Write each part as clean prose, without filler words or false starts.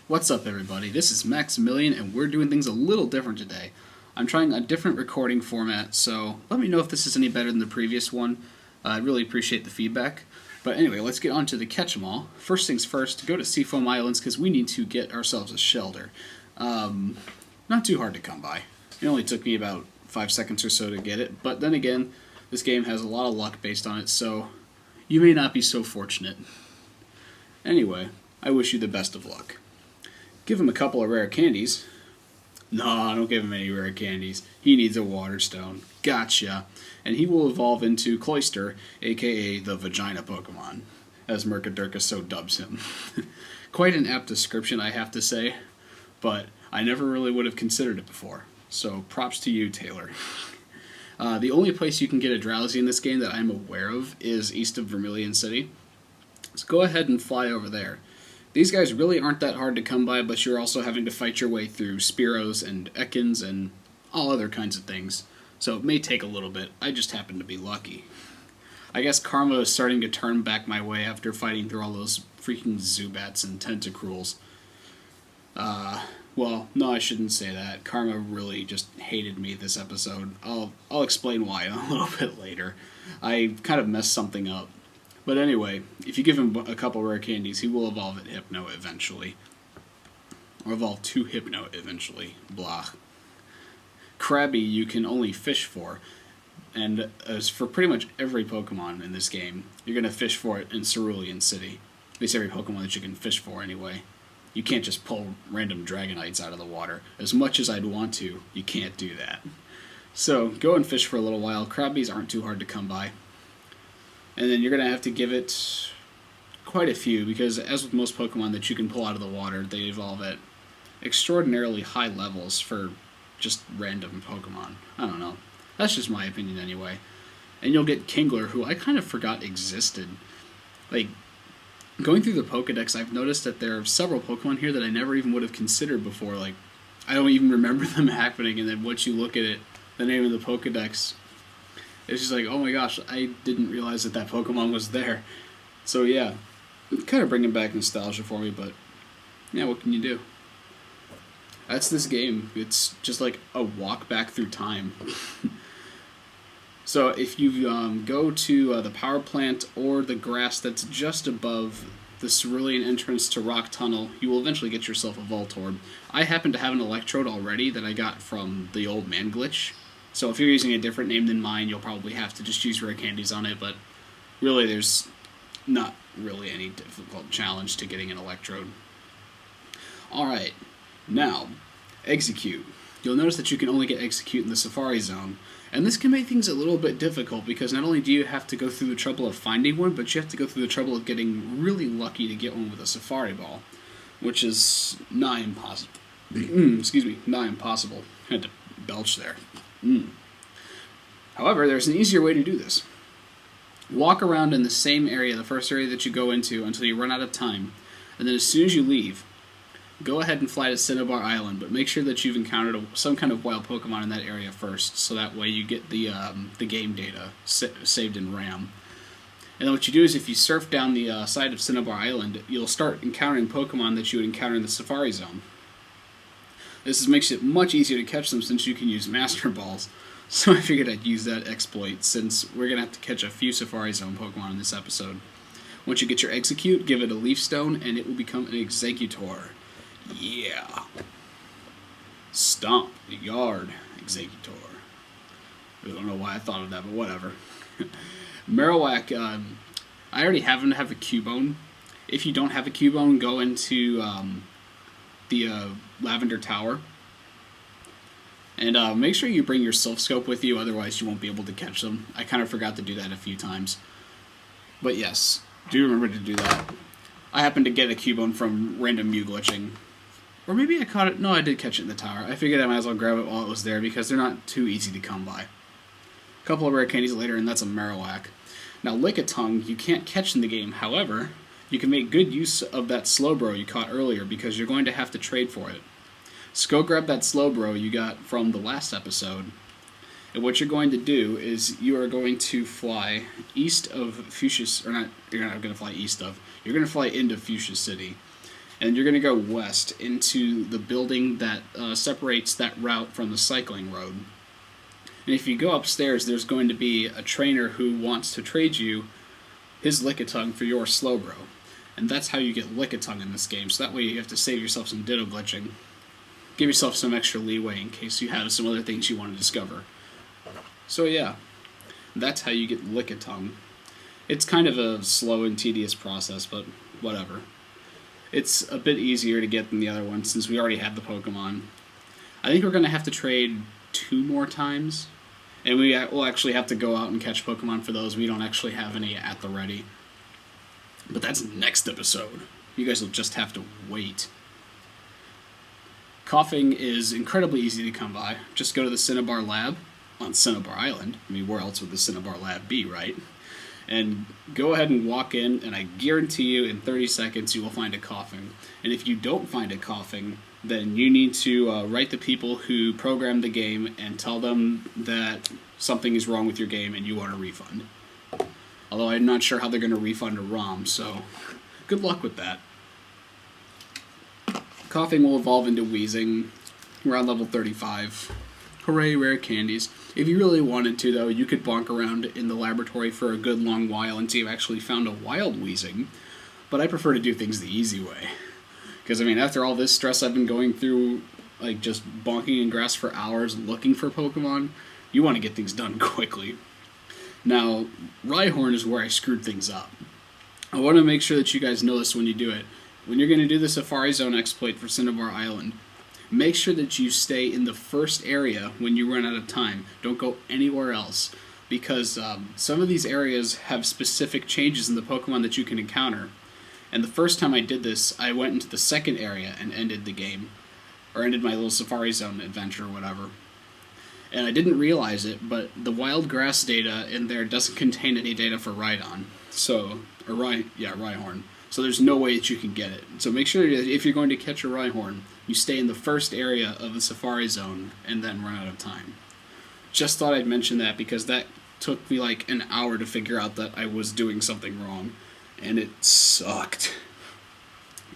What's up, everybody? This is Maximilian, and we're doing things a little different today. I'm trying a different recording format, so let me know if this is any better than the previous one. I'd really appreciate the feedback. But anyway, let's get on to the catch-em-all. First things first, go to Seafoam Islands, because we need to get ourselves a shelter. Not too hard to come by. It only took me about 5 seconds or so to get it, but then again, this game has a lot of luck based on it, so you may not be so fortunate. Anyway, I wish you the best of luck. Give him a couple of rare candies. No, don't give him any rare candies. He needs a water stone. Gotcha. And he will evolve into Cloyster, aka the Vagina Pokemon, as Mercadurka so dubs him. Quite an apt description, I have to say, but I never really would have considered it before. So props to you, Taylor. The only place you can get a Drowsy in this game that I'm aware of is east of Vermilion City. So go ahead and fly over there. These guys really aren't that hard to come by, but you're also having to fight your way through Spearows and Ekans and all other kinds of things. So it may take a little bit. I just happen to be lucky. I guess karma is starting to turn back my way after fighting through all those freaking Zubats and Tentacruels. Well, no, I shouldn't say that. Karma really just hated me this episode. I'll explain why a little bit later. I kind of messed something up. But anyway, if you give him a couple rare candies, he will evolve at Hypno eventually. Or evolve to Hypno eventually. Blah. Krabby you can only fish for. And as for pretty much every Pokemon in this game, you're going to fish for it in Cerulean City. At least every Pokemon that you can fish for anyway. You can't just pull random Dragonites out of the water. As much as I'd want to, you can't do that. So, go and fish for a little while. Krabbies aren't too hard to come by. And then you're going to have to give it quite a few, because as with most Pokemon that you can pull out of the water, they evolve at extraordinarily high levels for just random Pokemon. I don't know. That's just my opinion anyway. And you'll get Kingler, who I kind of forgot existed. Like, going through the Pokedex, I've noticed that there are several Pokemon here that I never even would have considered before. Like, I don't even remember them happening, and then once you look at it, the name of the Pokedex, it's just like, oh my gosh, I didn't realize that that Pokemon was there. So yeah, kind of bringing back nostalgia for me, but yeah, what can you do? That's this game. It's just like a walk back through time. So if you go to the power plant or the grass that's just above the Cerulean entrance to Rock Tunnel, you will eventually get yourself a Voltorb. I happen to have an Electrode already that I got from the Old Man Glitch. So if you're using a different name than mine, you'll probably have to just use rare candies on it, but really there's not really any difficult challenge to getting an Electrode. Alright, now, Execute. You'll notice that you can only get Execute in the Safari Zone, and this can make things a little bit difficult, because not only do you have to go through the trouble of finding one, but you have to go through the trouble of getting really lucky to get one with a Safari Ball, which is nigh impossible. Excuse me, nigh impossible. I had to belch there. However, there's an easier way to do this. Walk around in the same area, the first area that you go into, until you run out of time, and then as soon as you leave, go ahead and fly to Cinnabar Island, but make sure that you've encountered some kind of wild Pokemon in that area first, so that way you get the game data saved in RAM. And then what you do is if you surf down the side of Cinnabar Island, you'll start encountering Pokemon that you would encounter in the Safari Zone. This makes it much easier to catch them since you can use Master Balls. So I figured I'd use that exploit, since we're going to have to catch a few Safari Zone Pokemon in this episode. Once you get your Execute, give it a Leaf Stone, and it will become an Executor. Yeah. Stomp the Yard Executor. I don't know why I thought of that, but whatever. Marowak, I already happen to have a Cubone. If you don't have a Cubone, go into the Lavender Tower. And make sure you bring your Silph Scope with you, otherwise you won't be able to catch them. I kind of forgot to do that a few times. But yes, do remember to do that. I happened to get a Cubone from random Mew glitching. Or maybe I caught it. No, I did catch it in the tower. I figured I might as well grab it while it was there, because they're not too easy to come by. A couple of rare candies later, and that's a Marowak. Now, Lickitung, you can't catch in the game. However, you can make good use of that Slowbro you caught earlier, because you're going to have to trade for it. So go grab that Slowbro you got from the last episode, and what you're going to do is you are going to fly east of Fuchsia, or not, you're not going to fly east of, you're going to fly into Fuchsia City. and you're going to go west into the building that separates that route from the cycling road. And if you go upstairs, there's going to be a trainer who wants to trade you his Lickitung for your Slowbro. And that's how you get Lickitung in this game, so that way you have to save yourself some Ditto Glitching. Give yourself some extra leeway in case you have some other things you want to discover. So yeah, that's how you get Lickitung. It's kind of a slow and tedious process, but whatever. It's a bit easier to get than the other one since we already have the Pokemon. I think we're going to have to trade 2 more times, and we'll actually have to go out and catch Pokemon for those. We don't actually have any at the ready. But that's next episode. You guys will just have to wait. Coughing is incredibly easy to come by. Just go to the Cinnabar Lab on Cinnabar Island. I mean, where else would the Cinnabar Lab be, right? And go ahead and walk in, and I guarantee you in 30 seconds you will find a Coughing. And if you don't find a Coughing, then you need to write the people who programmed the game and tell them that something is wrong with your game and you want a refund. Although I'm not sure how they're going to refund a ROM, so good luck with that. Coughing will evolve into Wheezing. We're on level 35. Hooray, rare candies. If you really wanted to, though, you could bonk around in the laboratory for a good long while until you actually found a wild Wheezing. But I prefer to do things the easy way. Because, I mean, after all this stress I've been going through, like just bonking in grass for hours looking for Pokemon, you want to get things done quickly. Now, Rhyhorn is where I screwed things up. I want to make sure that you guys know this when you do it. When you're going to do the Safari Zone exploit for Cinnabar Island, make sure that you stay in the first area when you run out of time. Don't go anywhere else, because some of these areas have specific changes in the Pokemon that you can encounter. And the first time I did this, I went into the second area and ended the game. Or ended my little Safari Zone adventure or whatever. And I didn't realize it, but the wild grass data in there doesn't contain any data for Rhydon. Rhyhorn. So there's no way that you can get it. So make sure that if you're going to catch a Rhyhorn, you stay in the first area of the Safari Zone and then run out of time. Just thought I'd mention that because that took me like an hour to figure out that I was doing something wrong. And it sucked.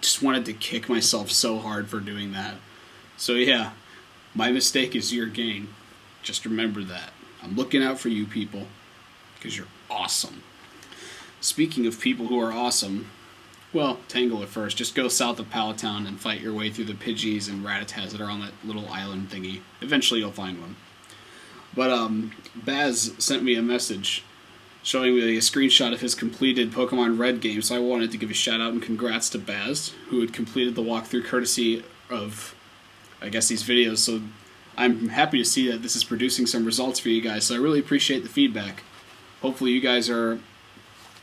Just wanted to kick myself so hard for doing that. So yeah, my mistake is your gain. Just remember that. I'm looking out for you people, because you're awesome. Speaking of people who are awesome, well, Tangle at first. Just go south of Palatown and fight your way through the Pidgeys and Rattatas that are on that little island thingy. Eventually you'll find one. But Baz sent me a message showing me a screenshot of his completed Pokemon Red game, so I wanted to give a shout out and congrats to Baz, who had completed the walkthrough courtesy of, I guess, these videos. So I'm happy to see that this is producing some results for you guys, so I really appreciate the feedback. Hopefully you guys are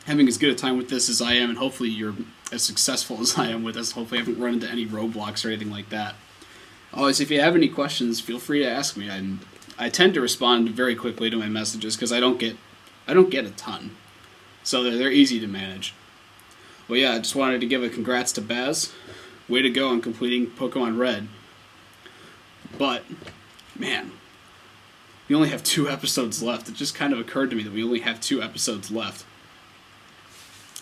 having as good a time with this as I am, and hopefully you're as successful as I am with this. Hopefully I haven't run into any roadblocks or anything like that. Always, if you have any questions, feel free to ask me. I tend to respond very quickly to my messages because I don't get a ton, so they're easy to manage. Well, yeah, I just wanted to give a congrats to Baz. Way to go on completing Pokemon Red. But, man, we only have 2 episodes left. It just kind of occurred to me that we only have 2 episodes left.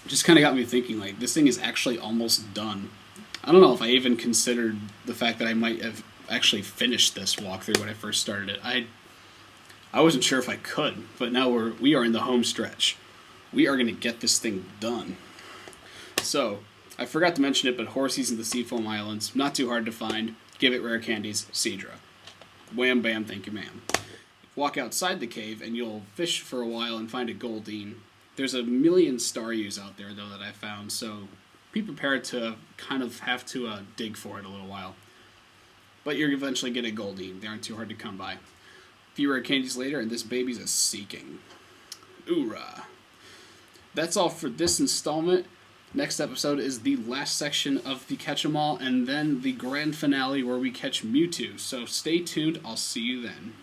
It just kind of got me thinking, like, this thing is actually almost done. I don't know if I even considered the fact that I might have actually finished this walkthrough when I first started it. I wasn't sure if I could, but now we are in the home stretch. We are going to get this thing done. So, I forgot to mention it, but Horsey's in the Seafoam Islands. Not too hard to find. Give it rare candies, Seadra. Wham, bam, thank you, ma'am. Walk outside the cave, and you'll fish for a while and find a Goldeen. There's a million Staryus out there, though, that I found, so be prepared to kind of have to dig for it a little while. But you'll eventually get a Goldeen. They aren't too hard to come by. A few rare candies later, and this baby's a Seeking. Oorah. That's all for this installment. Next episode is the last section of the Catch 'em All, and then the grand finale where we catch Mewtwo. So stay tuned. I'll see you then.